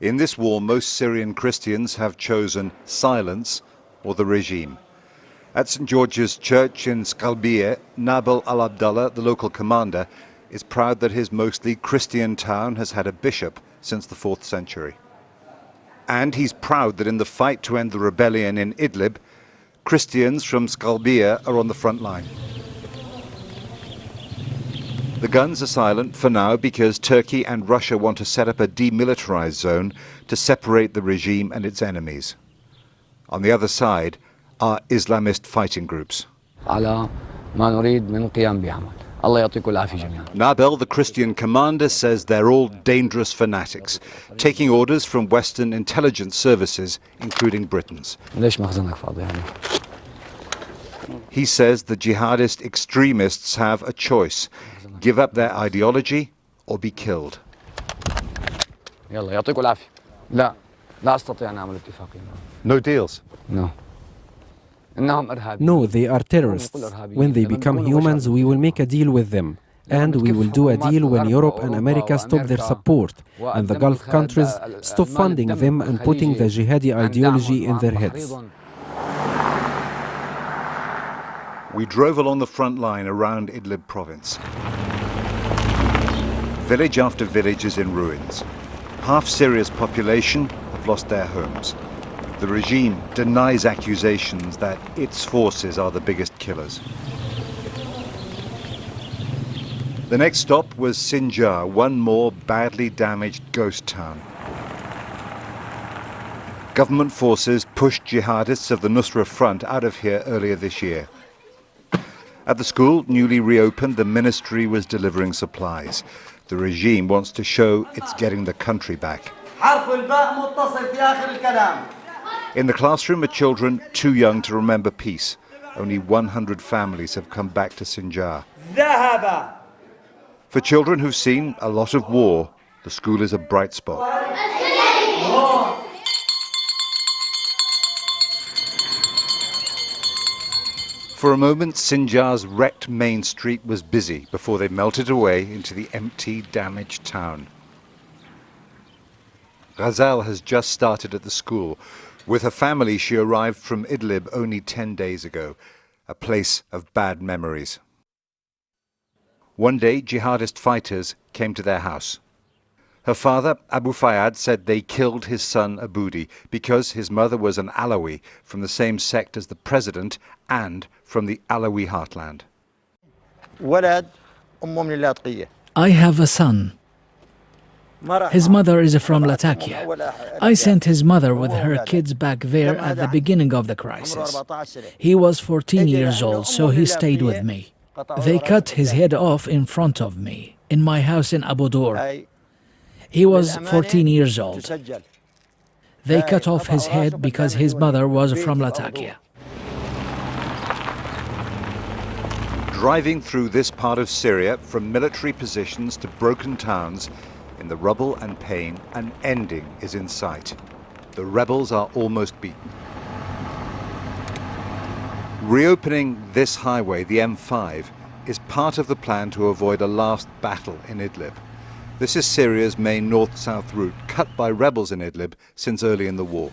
In this war, most Syrian Christians have chosen silence or the regime. At St. George's Church in Skalbiye, Nabil al-Abdallah, the local commander, is proud that his mostly Christian town has had a bishop since the 4th century. And he's proud that in the fight to end the rebellion in Idlib, Christians from Skalbiye are on the front line. The guns are silent for now because Turkey and Russia want to set up a demilitarized zone to separate the regime and its enemies. On the other side are Islamist fighting groups. Nabil, the Christian commander, says they're all dangerous fanatics, taking orders from Western intelligence services, including Britain's. He says the jihadist extremists have a choice: give up their ideology or be killed. No deals? No. No, they are terrorists. When they become humans, we will make a deal with them. And we will do a deal when Europe and America stop their support, and the Gulf countries stop funding them and putting the jihadi ideology in their heads. We drove along the front line around Idlib province. Village after village is in ruins. Half Syria's population have lost their homes. The regime denies accusations that its forces are the biggest killers. The next stop was Sinjar, one more badly damaged ghost town. Government forces pushed jihadists of the Nusra Front out of here earlier this year. At the school, newly reopened, the ministry was delivering supplies. The regime wants to show it's getting the country back. In the classroom are children too young to remember peace. Only 100 families have come back to Sinjar. For children who've seen a lot of war, the school is a bright spot. For a moment, Sinjar's wrecked main street was busy before they melted away into the empty, damaged town. Ghazal has just started at the school. With her family, she arrived from Idlib only 10 days ago, a place of bad memories. One day, jihadist fighters came to their house. Her father, Abu Fayyad, said they killed his son Aboudi because his mother was an Alawi from the same sect as the president and from the Alawi heartland. I have a son. His mother is from Latakia. I sent his mother with her kids back there at the beginning of the crisis. He was 14 years old, so he stayed with me. They cut his head off in front of me, in my house in Abu Dur. He was 14 years old. They cut off his head because his mother was from Latakia. Driving through this part of Syria, from military positions to broken towns, in the rubble and pain, an ending is in sight. The rebels are almost beaten. Reopening this highway, the M5, is part of the plan to avoid a last battle in Idlib. This is Syria's main north-south route, cut by rebels in Idlib since early in the war.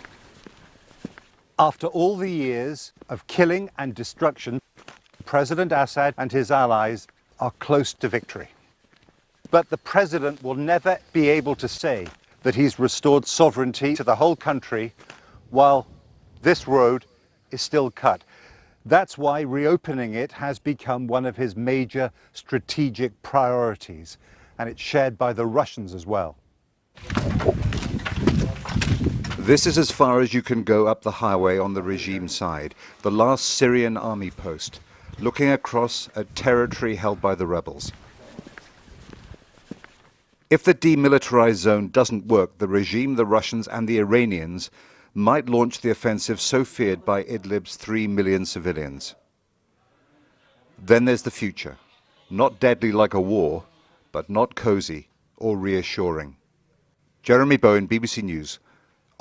After all the years of killing and destruction, President Assad and his allies are close to victory. But the president will never be able to say that he's restored sovereignty to the whole country while this road is still cut. That's why reopening it has become one of his major strategic priorities, and it's shared by the Russians as well. This is as far as you can go up the highway on the regime side, the last Syrian army post, looking across at territory held by the rebels. If the demilitarized zone doesn't work, the regime, the Russians and the Iranians might launch the offensive so feared by Idlib's 3 million civilians. Then there's the future. Not deadly like a war, but not cozy or reassuring. Jeremy Bowen, BBC News,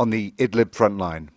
on the Idlib front line.